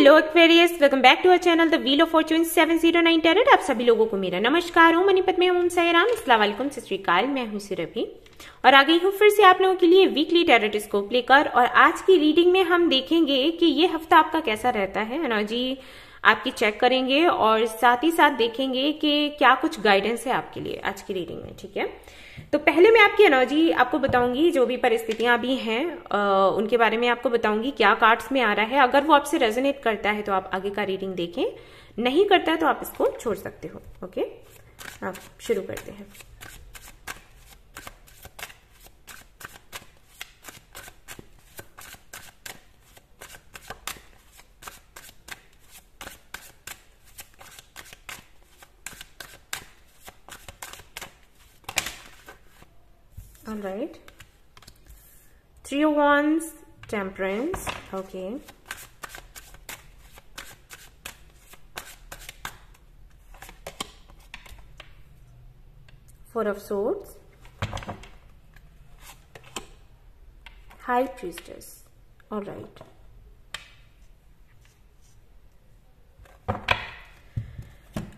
Hello Aquarius, welcome back to our channel the wheel of fortune 709 tarot. आप सभी लोगों को मेरा नमस्कार हूं। मनीपत में हूं साईराम, अस्सलाम वालेकुम, सत श्री अकाल। मैं हूं सुरभि और आ गई हूं फिर से आप लोगों के लिए वीकली टैरोटोस्कोप लेकर। और आज की रीडिंग में हम देखेंगे कि ये हफ्ता आपका कैसा रहता है, एनर्जी आपकी चेक करेंगे और साथ ही साथ देखेंगे कि क्या कुछ गाइडेंस है आपके लिए आज की रीडिंग में। ठीक है, तो पहले मैं आपकी एनर्जी आपको बताऊंगी, जो भी परिस्थितियां भी हैं उनके बारे में आपको बताऊंगी क्या कार्ड्स में आ रहा है। अगर वो आपसे रेजोनेट करता है तो आप आगे का रीडिंग देखें, नहीं करता है तो आप इसको छोड़ सकते हो। ओके, आप शुरू करते हैं। All right, Three of Wands, Temperance, okay. Four of Swords, High Priestess, all right.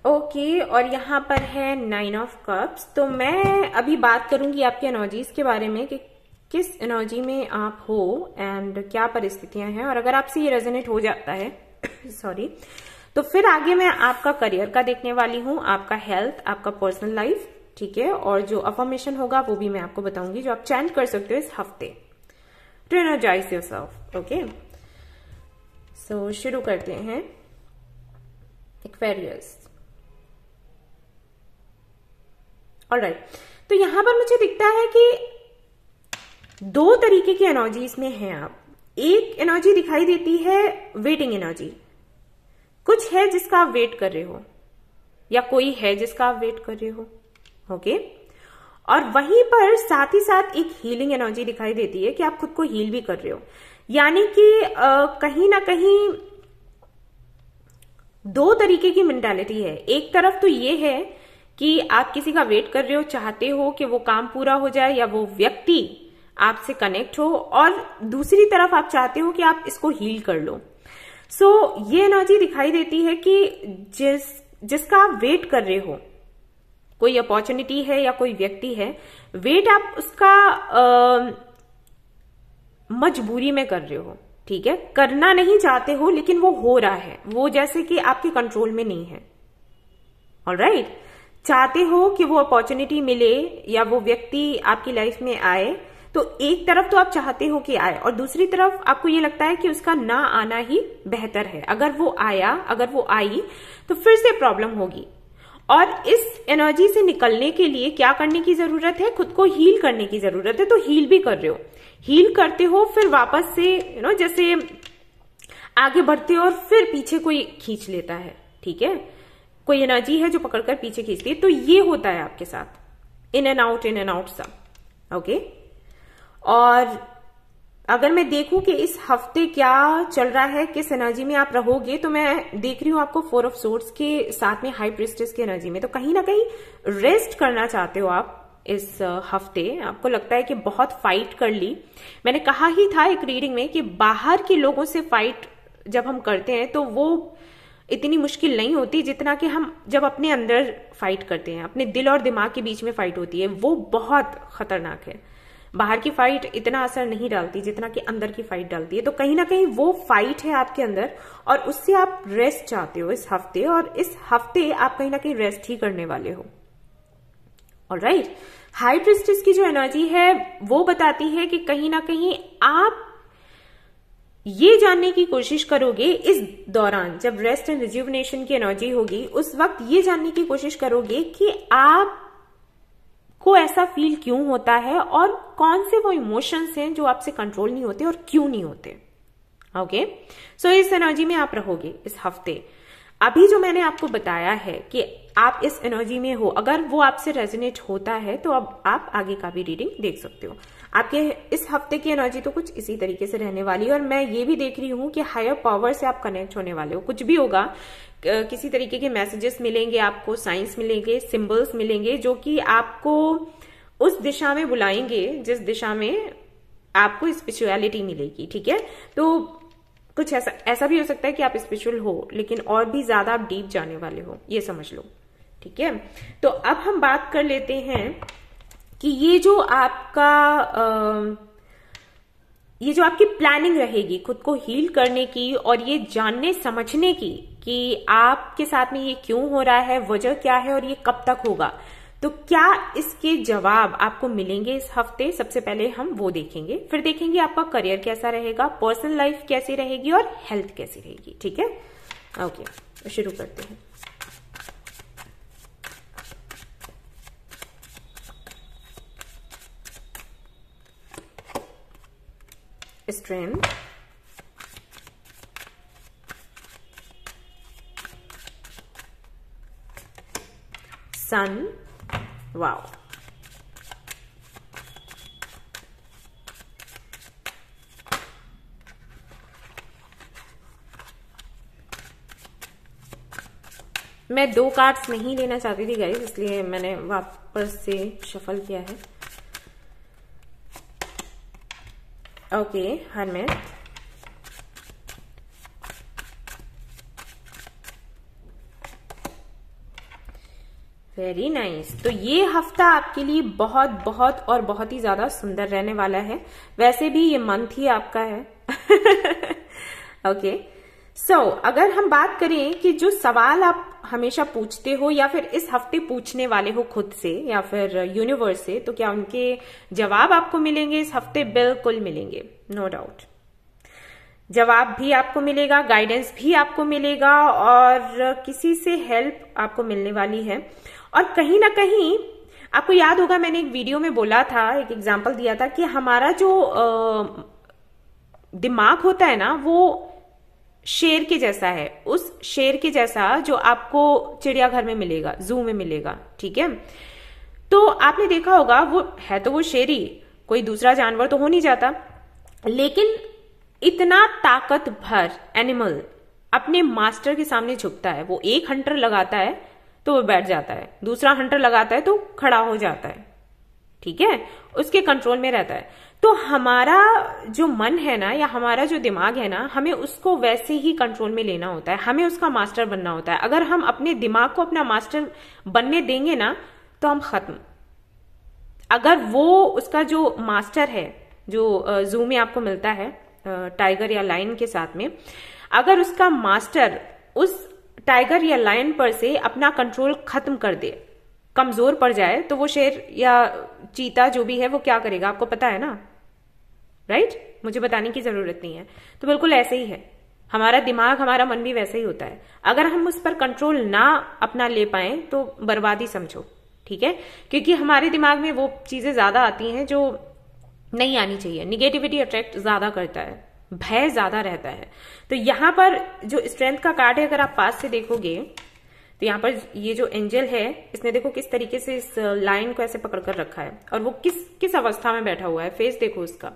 Okay, और यहाँ पर है नाइन ऑफ कप्स। तो मैं अभी बात करूंगी आपकी एनर्जीज के बारे में कि किस एनर्जी में आप हो एंड क्या परिस्थितियां हैं। और अगर आपसे ये रेजोनेट हो जाता है सॉरी, तो फिर आगे मैं आपका करियर का देखने वाली हूँ, आपका हेल्थ, आपका पर्सनल लाइफ, ठीक है। और जो अफर्मेशन होगा वो भी मैं आपको बताऊंगी जो आप चैंट कर सकते हो इस हफ्ते टू एनर्जाइज योरसेल्फ। ओके, सो शुरू करते हैं। एक्वेरियस, ऑलराइट, तो यहां पर मुझे दिखता है कि दो तरीके की एनर्जीज में हैं आप। एक एनर्जी दिखाई देती है वेटिंग एनर्जी, कुछ है जिसका आप वेट कर रहे हो या कोई है जिसका आप वेट कर रहे हो। ओके, और वहीं पर साथ ही साथ एक हीलिंग एनर्जी दिखाई देती है कि आप खुद को हील भी कर रहे हो। यानी कि कहीं ना कहीं दो तरीके की मेंटालिटी है। एक तरफ तो ये है कि आप किसी का वेट कर रहे हो, चाहते हो कि वो काम पूरा हो जाए या वो व्यक्ति आपसे कनेक्ट हो, और दूसरी तरफ आप चाहते हो कि आप इसको हील कर लो। सो ये एनर्जी दिखाई देती है कि जिसका आप वेट कर रहे हो, कोई अपॉर्चुनिटी है या कोई व्यक्ति है, वेट आप उसका मजबूरी में कर रहे हो। ठीक है, करना नहीं चाहते हो लेकिन वो हो रहा है, वो जैसे कि आपके कंट्रोल में नहीं है। ऑलराइट, चाहते हो कि वो अपॉर्चुनिटी मिले या वो व्यक्ति आपकी लाइफ में आए, तो एक तरफ तो आप चाहते हो कि आए और दूसरी तरफ आपको ये लगता है कि उसका ना आना ही बेहतर है। अगर वो आया, अगर वो आई तो फिर से प्रॉब्लम होगी। और इस एनर्जी से निकलने के लिए क्या करने की जरूरत है? खुद को हील करने की जरूरत है। तो हील भी कर रहे हो, हील करते हो, फिर वापस से जैसे आगे बढ़ते हो और फिर पीछे कोई खींच लेता है। ठीक है, कोई एनर्जी है जो पकड़कर पीछे खींचती है। तो ये होता है आपके साथ, इन एंड आउट सा। ओके, और अगर मैं देखूं कि इस हफ्ते क्या चल रहा है, किस एनर्जी में आप रहोगे, तो मैं देख रही हूं आपको फोर ऑफ सोर्ड्स के साथ में हाई प्रीस्टेस की एनर्जी में। तो कहीं ना कहीं रेस्ट करना चाहते हो आप इस हफ्ते। आपको लगता है कि बहुत फाइट कर ली। मैंने कहा ही था एक रीडिंग में कि बाहर के लोगों से फाइट जब हम करते हैं तो वो इतनी मुश्किल नहीं होती जितना कि हम जब अपने अंदर फाइट करते हैं, अपने दिल और दिमाग के बीच में फाइट होती है, वो बहुत खतरनाक है। बाहर की फाइट इतना असर नहीं डालती जितना कि अंदर की फाइट डालती है। तो कहीं ना कहीं वो फाइट है आपके अंदर और उससे आप रेस्ट चाहते हो इस हफ्ते, और इस हफ्ते आप कहीं ना कहीं रेस्ट ही करने वाले हो। ऑलराइट, हाई प्रीस्टेस की जो एनर्जी है वो बताती है कि कहीं ना कहीं आप ये जानने की कोशिश करोगे इस दौरान, जब रेस्ट एंड रिज्यूवनेशन की एनर्जी होगी, उस वक्त ये जानने की कोशिश करोगे कि आप को ऐसा फील क्यों होता है और कौन से वो इमोशंस हैं जो आपसे कंट्रोल नहीं होते और क्यों नहीं होते। ओके, सो इस एनर्जी में आप रहोगे इस हफ्ते। अभी जो मैंने आपको बताया है कि आप इस एनर्जी में हो, अगर वो आपसे रेजोनेट होता है तो अब आप आगे का भी रीडिंग देख सकते हो। आपके इस हफ्ते की एनर्जी तो कुछ इसी तरीके से रहने वाली है। और मैं ये भी देख रही हूं कि हायर पावर से आप कनेक्ट होने वाले हो। कुछ भी होगा, किसी तरीके के मैसेजेस मिलेंगे आपको, साइंस मिलेंगे, सिंबल्स मिलेंगे जो कि आपको उस दिशा में बुलाएंगे जिस दिशा में आपको स्पिरिचुअलिटी मिलेगी। ठीक है, तो कुछ ऐसा भी हो सकता है कि आप स्पिरिचुअल हो लेकिन और भी ज्यादा आप डीप जाने वाले हो, ये समझ लो। ठीक है, तो अब हम बात कर लेते हैं कि ये जो आपकी प्लानिंग रहेगी खुद को हील करने की और ये जानने समझने की कि आपके साथ में ये क्यों हो रहा है, वजह क्या है और ये कब तक होगा, तो क्या इसके जवाब आपको मिलेंगे इस हफ्ते। सबसे पहले हम वो देखेंगे, फिर देखेंगे आपका करियर कैसा रहेगा, पर्सनल लाइफ कैसी रहेगी और हेल्थ कैसी रहेगी। ठीक है, ओके, शुरू करते हैं। स्ट्रेंथ, सन, वाओ, मैं 2 कार्ड्स नहीं लेना चाहती थी गाइस, इसलिए मैंने वापस से शफल किया है। Okay, hermit, very nice. तो ये हफ्ता आपके लिए बहुत बहुत और बहुत ही ज्यादा सुंदर रहने वाला है। वैसे भी ये मंथ ही आपका है। ओके, सो अगर हम बात करें कि जो सवाल आप हमेशा पूछते हो या फिर इस हफ्ते पूछने वाले हो खुद से या फिर यूनिवर्स से, तो क्या उनके जवाब आपको मिलेंगे इस हफ्ते? बिल्कुल मिलेंगे, नो डाउट। जवाब भी आपको मिलेगा, गाइडेंस भी आपको मिलेगा और किसी से हेल्प आपको मिलने वाली है। और कहीं ना कहीं आपको याद होगा, मैंने एक वीडियो में बोला था, एक एग्जांपल दिया था कि हमारा जो दिमाग होता है ना, वो शेर के जैसा है। उस शेर के जैसा जो आपको चिड़ियाघर में मिलेगा, जू में मिलेगा। ठीक है, तो आपने देखा होगा वो है तो वो शेर ही, कोई दूसरा जानवर तो हो नहीं जाता, लेकिन इतना ताकतवर एनिमल अपने मास्टर के सामने झुकता है। वो एक हंटर लगाता है तो वो बैठ जाता है, दूसरा हंटर लगाता है तो खड़ा हो जाता है। ठीक है, उसके कंट्रोल में रहता है। तो हमारा जो मन है ना, या हमारा जो दिमाग है ना, हमें उसको वैसे ही कंट्रोल में लेना होता है, हमें उसका मास्टर बनना होता है। अगर हम अपने दिमाग को अपना मास्टर बनने देंगे ना, तो हम खत्म। अगर वो उसका जो मास्टर है, जो जू में आपको मिलता है टाइगर या लायन के साथ में, अगर उसका मास्टर उस टाइगर या लायन पर से अपना कंट्रोल खत्म कर दे, कमजोर पड़ जाए, तो वो शेर या चीता जो भी है वो क्या करेगा, आपको पता है ना, राइट? मुझे बताने की जरूरत नहीं है। तो बिल्कुल ऐसे ही है हमारा दिमाग, हमारा मन भी वैसे ही होता है। अगर हम उस पर कंट्रोल ना अपना ले पाए तो बर्बादी समझो। ठीक है, क्योंकि हमारे दिमाग में वो चीजें ज्यादा आती हैं जो नहीं आनी चाहिए। निगेटिविटी अट्रैक्ट ज्यादा करता है, भय ज्यादा रहता है। तो यहां पर जो स्ट्रेंथ का कार्ड है, अगर आप पास से देखोगे तो यहाँ पर ये जो एंजल है, इसने देखो किस तरीके से इस लाइन को ऐसे पकड़ कर रखा है और वो किस अवस्था में बैठा हुआ है, फेस देखो उसका।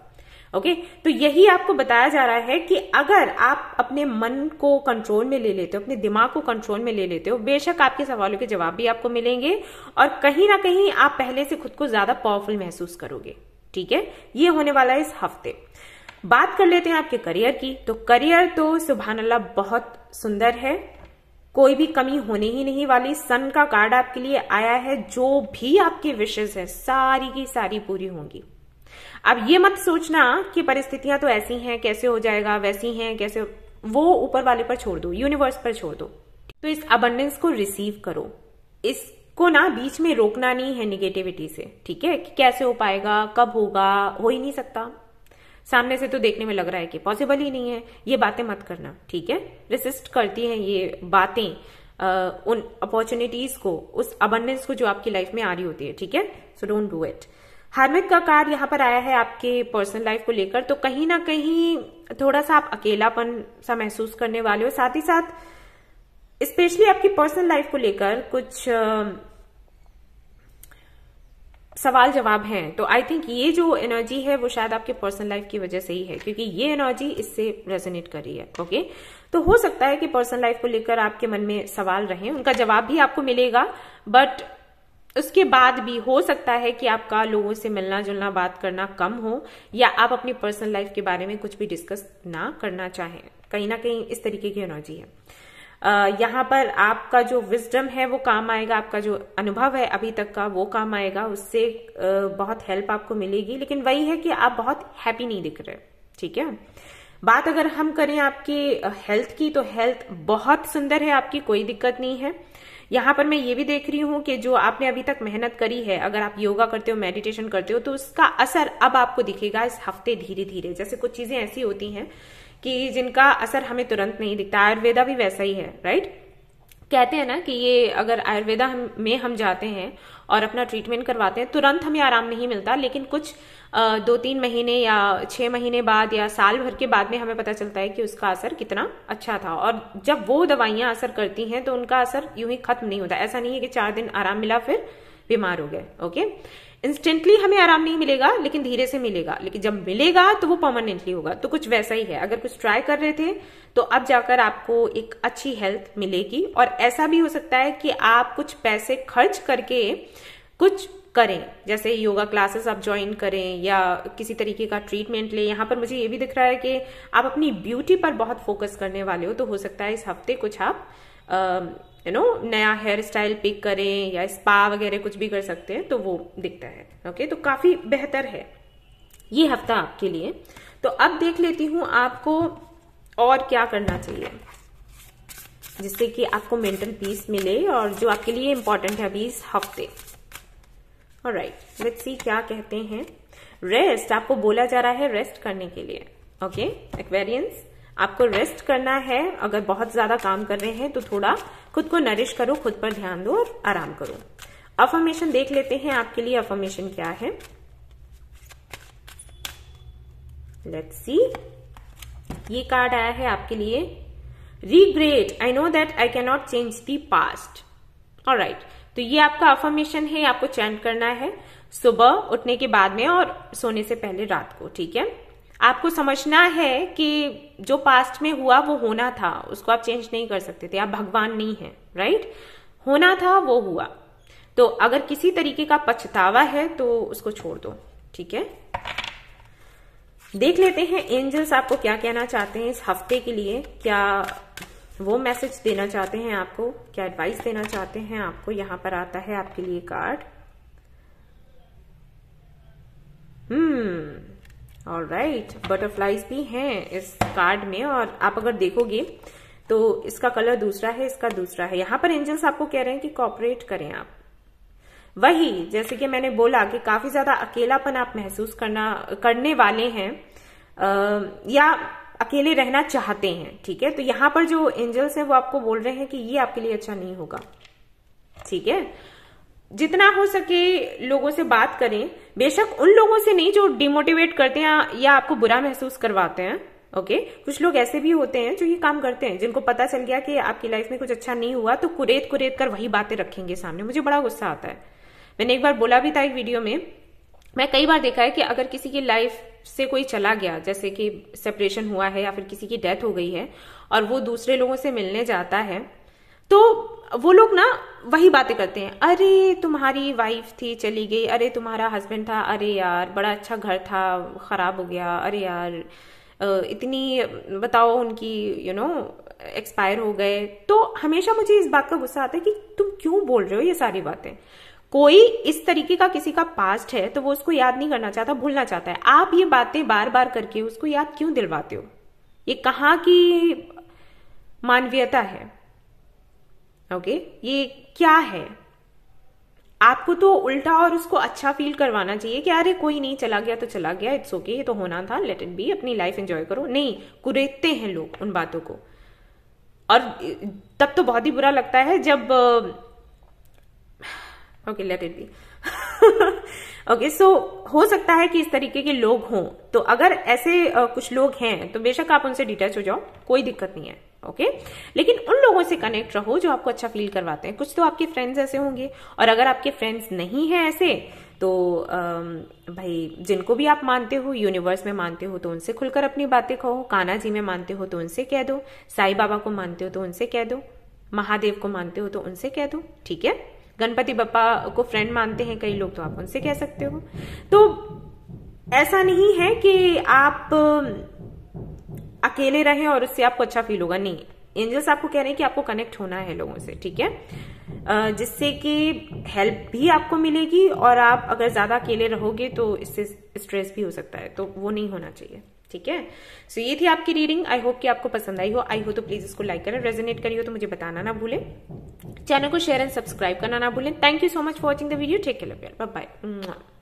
ओके, तो यही आपको बताया जा रहा है कि अगर आप अपने मन को कंट्रोल में ले लेते हो, अपने दिमाग को कंट्रोल में ले लेते हो, बेशक आपके सवालों के जवाब भी आपको मिलेंगे और कहीं ना कहीं आप पहले से खुद को ज्यादा पावरफुल महसूस करोगे। ठीक है, ये होने वाला है इस हफ्ते। बात कर लेते हैं आपके करियर की। तो करियर तो सुभान अल्लाह बहुत सुंदर है, कोई भी कमी होने ही नहीं वाली। सन का कार्ड आपके लिए आया है, जो भी आपकी विशेष है सारी की सारी पूरी होंगी। अब ये मत सोचना कि परिस्थितियां तो ऐसी हैं, कैसे हो जाएगा, वैसी हैं कैसे, वो ऊपर वाले पर छोड़ दो, यूनिवर्स पर छोड़ दो। तो इस अबंडेंस को रिसीव करो, इसको ना बीच में रोकना नहीं है निगेटिविटी से। ठीक है, कि कैसे हो पाएगा, कब होगा, हो ही नहीं सकता, सामने से तो देखने में लग रहा है कि पॉसिबल ही नहीं है, ये बातें मत करना। ठीक है, रेसिस्ट करती हैं ये बातें उन अपॉर्चुनिटीज को, उस अबंडेंस को जो आपकी लाइफ में आ रही होती है। ठीक है, so don't do it. Hermit का कार्ड यहाँ पर आया है आपके पर्सनल लाइफ को लेकर। तो कहीं ना कहीं थोड़ा सा आप अकेलापन सा महसूस करने वाले हो, साथ ही साथ स्पेशली आपकी पर्सनल लाइफ को लेकर कुछ सवाल जवाब हैं। तो आई थिंक ये जो एनर्जी है वो शायद आपके पर्सनल लाइफ की वजह से ही है, क्योंकि ये एनर्जी इससे रेजोनेट कर रही है। ओके, तो हो सकता है कि पर्सनल लाइफ को लेकर आपके मन में सवाल रहे, उनका जवाब भी आपको मिलेगा, बट उसके बाद भी हो सकता है कि आपका लोगों से मिलना जुलना बात करना कम हो, या आप अपनी पर्सनल लाइफ के बारे में कुछ भी डिस्कस ना करना चाहें। कहीं ना कहीं इस तरीके की एनर्जी है। यहाँ पर आपका जो विजडम है वो काम आएगा, आपका जो अनुभव है अभी तक का वो काम आएगा, उससे बहुत हेल्प आपको मिलेगी। लेकिन वही है कि आप बहुत हैप्पी नहीं दिख रहे, ठीक है। बात अगर हम करें आपकी हेल्थ की, तो हेल्थ बहुत सुंदर है आपकी, कोई दिक्कत नहीं है। यहाँ पर मैं ये भी देख रही हूँ कि जो आपने अभी तक मेहनत करी है, अगर आप योगा करते हो, मेडिटेशन करते हो, तो उसका असर अब आपको दिखेगा इस हफ्ते धीरे धीरे। जैसे कुछ चीजें ऐसी होती हैं कि जिनका असर हमें तुरंत नहीं दिखता। आयुर्वेदा भी वैसा ही है, राइट। कहते हैं ना कि ये अगर आयुर्वेदा में हम जाते हैं और अपना ट्रीटमेंट करवाते हैं, तुरंत हमें आराम नहीं मिलता, लेकिन कुछ 2-3 महीने या 6 महीने बाद या साल भर के बाद में हमें पता चलता है कि उसका असर कितना अच्छा था। और जब वो दवाइयां असर करती हैं तो उनका असर यूं ही खत्म नहीं होता। ऐसा नहीं है कि 4 दिन आराम मिला फिर बीमार हो गए, ओके। इंस्टेंटली हमें आराम नहीं मिलेगा, लेकिन धीरे से मिलेगा, लेकिन जब मिलेगा तो वो परमानेंटली होगा। तो कुछ वैसा ही है, अगर कुछ ट्राई कर रहे थे तो अब जाकर आपको एक अच्छी हेल्थ मिलेगी। और ऐसा भी हो सकता है कि आप कुछ पैसे खर्च करके कुछ करें, जैसे योगा क्लासेस आप ज्वाइन करें या किसी तरीके का ट्रीटमेंट लें। यहाँ पर मुझे ये भी दिख रहा है कि आप अपनी ब्यूटी पर बहुत फोकस करने वाले हो, तो हो सकता है इस हफ्ते कुछ आप नया हेयर स्टाइल पिक करें या स्पा वगैरह कुछ भी कर सकते हैं, तो वो दिखता है, ओके। तो काफी बेहतर है ये हफ्ता आपके लिए। तो अब देख लेती हूं आपको और क्या करना चाहिए जिससे कि आपको मेंटल पीस मिले और जो आपके लिए इंपॉर्टेंट है अभी इस हफ्ते। ऑलराइट, लेट्स सी क्या कहते हैं। रेस्ट, आपको बोला जा रहा है रेस्ट करने के लिए, ओके। एक्वेरियंस, आपको रेस्ट करना है। अगर बहुत ज्यादा काम कर रहे हैं तो थोड़ा खुद को नरिश करो, खुद पर ध्यान दो और आराम करो। अफर्मेशन देख लेते हैं आपके लिए अफर्मेशन क्या है। लेट्स सी, ये कार्ड आया है आपके लिए, regret, I know that I can not change the past. Alright, तो ये आपका अफर्मेशन है, आपको चैंट करना है सुबह उठने के बाद में और सोने से पहले रात को, ठीक है। आपको समझना है कि जो पास्ट में हुआ वो होना था, उसको आप चेंज नहीं कर सकते थे, आप भगवान नहीं हैं, राइट। होना था वो हुआ, तो अगर किसी तरीके का पछतावा है तो उसको छोड़ दो, ठीक है। देख लेते हैं एंजल्स आपको क्या कहना चाहते हैं इस हफ्ते के लिए। क्या वो मैसेज देना चाहते हैं आपको, क्या एडवाइस देना चाहते हैं आपको। यहां पर आता है आपके लिए कार्ड, ऑलराइट, बटरफ्लाईज भी हैं इस कार्ड में। और आप अगर देखोगे तो इसका कलर दूसरा है, इसका दूसरा है। यहां पर एंजल्स आपको कह रहे हैं कि कोऑपरेट करें आप। वही जैसे कि मैंने बोला कि काफी ज्यादा अकेलापन आप महसूस करने वाले हैं या अकेले रहना चाहते हैं, ठीक है। तो यहां पर जो एंजल्स है वो आपको बोल रहे हैं कि ये आपके लिए अच्छा नहीं होगा, ठीक है। जितना हो सके लोगों से बात करें, बेशक उन लोगों से नहीं जो डिमोटिवेट करते हैं या आपको बुरा महसूस करवाते हैं, ओके। कुछ लोग ऐसे भी होते हैं जो ये काम करते हैं, जिनको पता चल गया कि आपकी लाइफ में कुछ अच्छा नहीं हुआ तो कुरेद कुरेद कर वही बातें रखेंगे सामने। मुझे बड़ा गुस्सा आता है। मैंने एक बार बोला भी था एक वीडियो में, मैं कई बार देखा है कि अगर किसी की लाइफ से कोई चला गया, जैसे कि सेपरेशन हुआ है या फिर किसी की डेथ हो गई है और वो दूसरे लोगों से मिलने जाता है, तो वो लोग ना वही बातें करते हैं। अरे तुम्हारी वाइफ थी चली गई, अरे तुम्हारा हस्बैंड था, अरे यार बड़ा अच्छा घर था खराब हो गया, अरे यार इतनी बताओ उनकी एक्सपायर हो गए। तो हमेशा मुझे इस बात का गुस्सा आता है कि तुम क्यों बोल रहे हो ये सारी बातें। कोई इस तरीके का किसी का पास्ट है तो वो उसको याद नहीं करना चाहता, भूलना चाहता है। आप ये बातें बार बार करके उसको याद क्यों दिलवाते हो? ये कहाँ की मानवीयता है? ओके, ये क्या है? आपको तो उल्टा और उसको अच्छा फील करवाना चाहिए कि अरे कोई नहीं, चला गया तो चला गया, इट्स ओके, ये तो होना था, लेट इट बी, अपनी लाइफ एंजॉय करो। नहीं, कुरेदते हैं लोग उन बातों को। और तब तो बहुत ही बुरा लगता है जब okay, let it be. Okay, so हो सकता है कि इस तरीके के लोग हों, तो अगर ऐसे कुछ लोग हैं तो बेशक आप उनसे डिटैच हो जाओ, कोई दिक्कत नहीं है, ओके। लेकिन उन लोगों से कनेक्ट रहो जो आपको अच्छा फील करवाते हैं। कुछ तो आपके फ्रेंड्स ऐसे होंगे, और अगर आपके फ्रेंड्स नहीं हैं ऐसे तो भाई जिनको भी आप मानते हो, यूनिवर्स में मानते हो तो उनसे खुलकर अपनी बातें कहो। कान्हा जी में मानते हो तो उनसे कह दो, साईं बाबा को मानते हो तो उनसे कह दो, महादेव को मानते हो तो उनसे कह दो, ठीक है। गणपति बप्पा को फ्रेंड मानते हैं कई लोग, तो आप उनसे कह सकते हो। तो ऐसा नहीं है कि आप अकेले रहें और उससे आपको अच्छा फील होगा, नहीं। एंजल्स आपको कह रहे हैं कि आपको कनेक्ट होना है लोगों से, ठीक है, जिससे कि हेल्प भी आपको मिलेगी, और आप अगर ज्यादा अकेले रहोगे तो इससे स्ट्रेस भी हो सकता है, तो वो नहीं होना चाहिए, ठीक है। सो ये थी आपकी रीडिंग। आई होप कि आपको पसंद आई हो तो प्लीज इसको लाइक करें, रेजोनेट करी हो तो मुझे बताना ना भूलें, चैनल को शेयर एंड सब्सक्राइब करना ना भूलें। Thank you so much for watching the video, take care, bye bye.